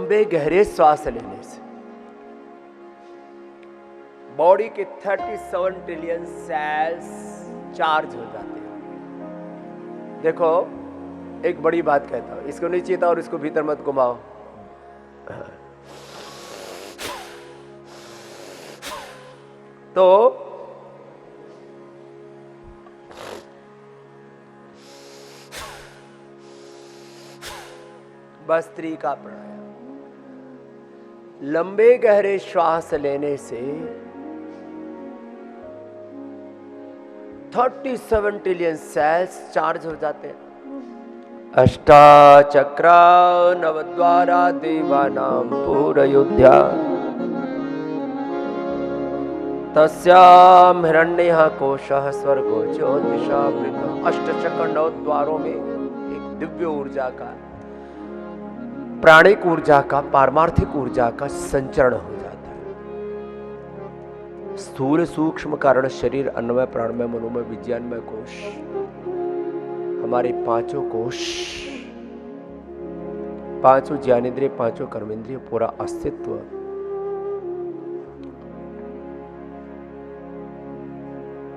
लंबे गहरे श्वास लेने से बॉडी के 37 ट्रिलियन सेल्स चार्ज हो जाते हैं। देखो एक बड़ी बात कहता हूं, इसको नहीं चीता और इसको भीतर मत घुमाओ। तो भस्त्रिका प्राणायाम, लंबे गहरे श्वास लेने से 37 ट्रिलियन सेल्स चार्ज हो जाते हैं। अष्टाचक्रा नवद्वारा देवानां पूरयोध्या तस्याम हिरण्यः कोशः स्वर्गो ज्योतिषामृतम्। अष्टचक्र 9 द्वारों में एक दिव्य ऊर्जा का, प्राणिक ऊर्जा का, पारमार्थिक ऊर्जा का संचरण हो जाता है। स्थूल सूक्ष्म कारण शरीर, अन्नमय प्राणमय मनोमय विज्ञानमय कोश, हमारे पांचों कोश, पांचों ज्ञानेंद्रिय, पांचों कर्मेंद्रिय, पूरा अस्तित्व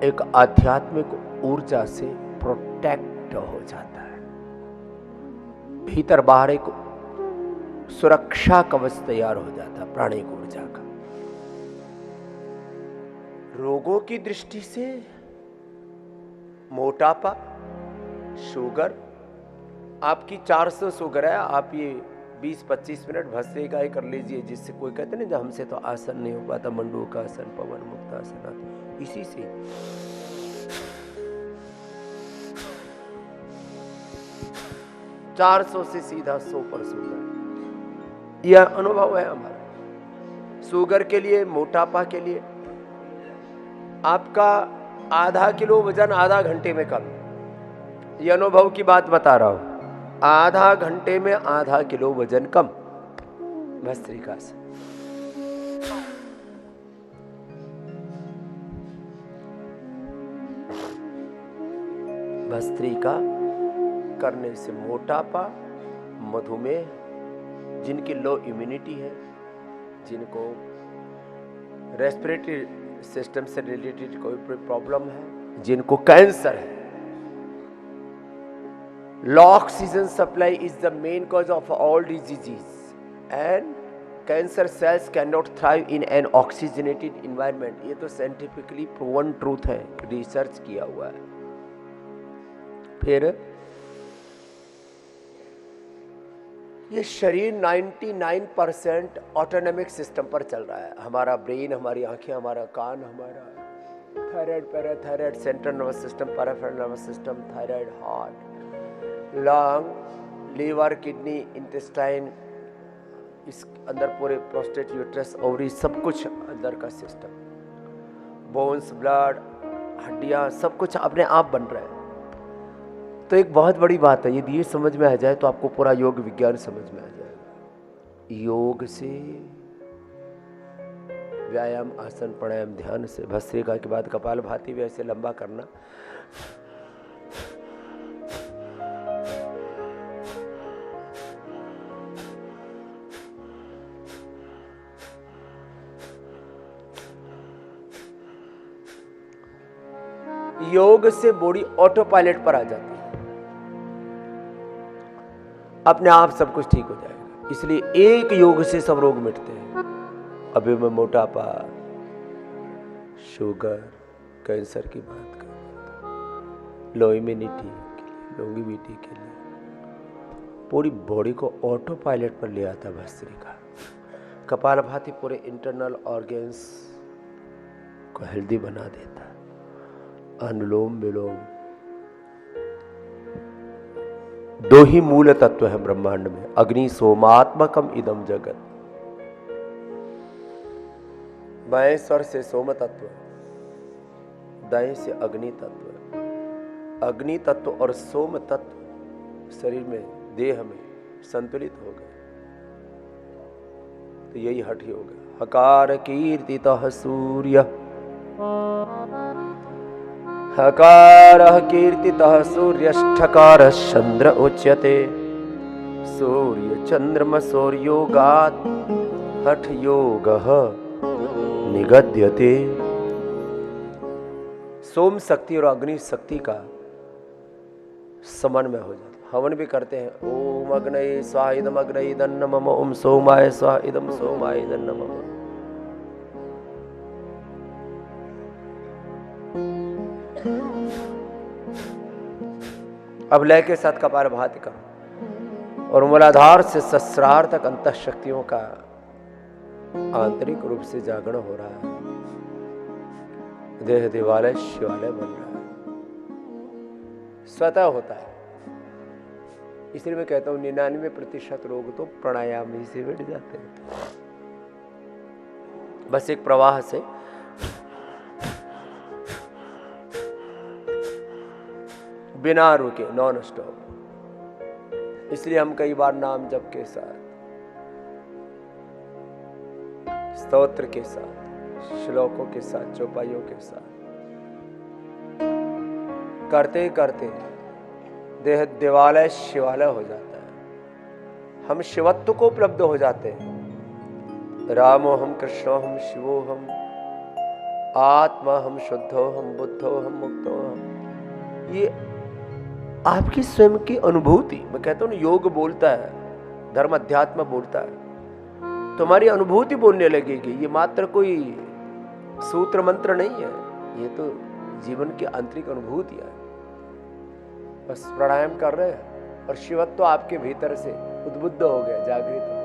एक आध्यात्मिक ऊर्जा से प्रोटेक्ट हो जाता है। भीतर बाहर एक सुरक्षा कवच तैयार हो जाता है प्राणिक ऊर्जा का। रोगों की दृष्टि से मोटापा, शुगर, आपकी 400 शुगर है, आप ये 20-25 मिनट भस्त्रिका ही कर लीजिए, जिससे कोई कहते ना हमसे तो आसन नहीं हो पाता, मंडूक आसन, पवन मुक्त आसन, इसी से 400 से सीधा 100 पर शुगर। यह अनुभव है हमारा। शुगर के लिए, मोटापा के लिए आपका आधा किलो वजन आधा घंटे में कम। यह अनुभव की बात बता रहा हूं। आधा घंटे में आधा किलो वजन कम भस्त्रिका से। भस्त्रिका करने से मोटापा, मधुमेह, जिनकी लो इम्यूनिटी है, जिनको रेस्पिरेटरी सिस्टम से रिलेटेड कोई प्रॉब्लम है, जिनको कैंसर है, low oxygen supply is the main cause of all diseases and cancer cells can not thrive in an oxygenated environment. ये तो साइंटिफिकली प्रूवन ट्रूथ है, रिसर्च किया हुआ है। फिर ये शरीर 99% ऑटोनॉमिक सिस्टम पर चल रहा है। हमारा ब्रेन, हमारी आंखें, हमारा कान, हमारा thyroid, parathyroid, central nervous system, peripheral nervous system, thyroid, heart, lung, liver, kidney, intestine, इस अंदर पूरे प्रोस्टेट, यूट्रस, ओवरी, सब कुछ अंदर का सिस्टम, बोन्स, ब्लड, हड्डियां, सब कुछ अपने आप बन रहा है। तो एक बहुत बड़ी बात है, यदि ये समझ में आ जाए तो आपको पूरा योग विज्ञान समझ में आ जाएगा। योग से, व्यायाम, आसन, प्राणायाम, ध्यान से, भस्त्रिका के बाद कपालभाति भी ऐसे लंबा करना। योग से बॉडी ऑटो पायलट पर आ जाती है, अपने आप सब कुछ ठीक हो जाएगा। इसलिए एक योग से सब रोग मिटते हैं। अभी मैं मोटापा, शुगर, कैंसर की बात कर रहा था, लो इम्यूनिटी के लिए, लॉन्गेविटी के लिए, पूरी बॉडी को ऑटो पायलट पर ले आता भस्त्रिका। कपालभाति पूरे इंटरनल ऑर्गन्स को हेल्दी बना देता है। अनुलोम विलोम, दो ही मूल तत्व है ब्रह्मांड में, अग्नि सोमात्मकम इदम जगत। बाएं स्वर से सोम तत्व, दाएं से अग्नि तत्व। अग्नि तत्व और सोम तत्व शरीर में, देह में संतुलित हो गए तो यही हठ योग है। हकार कीर्तितः सूर्य, हकारः कीर्तितः सूर्यष्ठकारः चंद्र उच्यते। सूर्य चंद्रमा सौर्योगात हठ योगः निगद्यते। सोम शक्ति और अग्नि शक्ति का समन्वय हो जाता है। हवन भी करते हैं, ओम अग्नये स्वाहा इदम अग्नये दन्न मम, ओम सोमाय स्वाहा इदम सोमाय दन्न मम। अब लय के साथ कपालभाति करो और मूलाधार से सहस्रार तक अंतः शक्तियों का आंतरिक रूप से जागरण हो रहा है। देह देवालय शिवालय बन रहा है, स्वतः होता है। इसलिए मैं कहता हूं 99% रोग तो प्राणायाम ही से मिट जाते हैं। बस एक प्रवाह से बिना रुके, नॉन स्टॉप। इसलिए हम कई बार नाम जप के साथ, स्तोत्र के साथ, श्लोकों के साथ, चौपाइयों के साथ करते करते देह देवालय शिवालय हो जाता है। हम शिवत्व को उपलब्ध हो जाते हैं। रामो हम, कृष्णो हम, शिवो हम, आत्मा हम, शुद्धो हम, बुद्धो हम, मुक्तो हम। ये आपकी स्वयं की अनुभूति, मैं कहता हूँ योग बोलता है, धर्म अध्यात्म बोलता है, तुम्हारी अनुभूति बोलने लगेगी। ये मात्र कोई सूत्र मंत्र नहीं है, ये तो जीवन की आंतरिक अनुभूति है। बस प्राणायाम कर रहे हैं और शिवत्व आपके भीतर से उद्बुद्ध हो गया, जागृत हो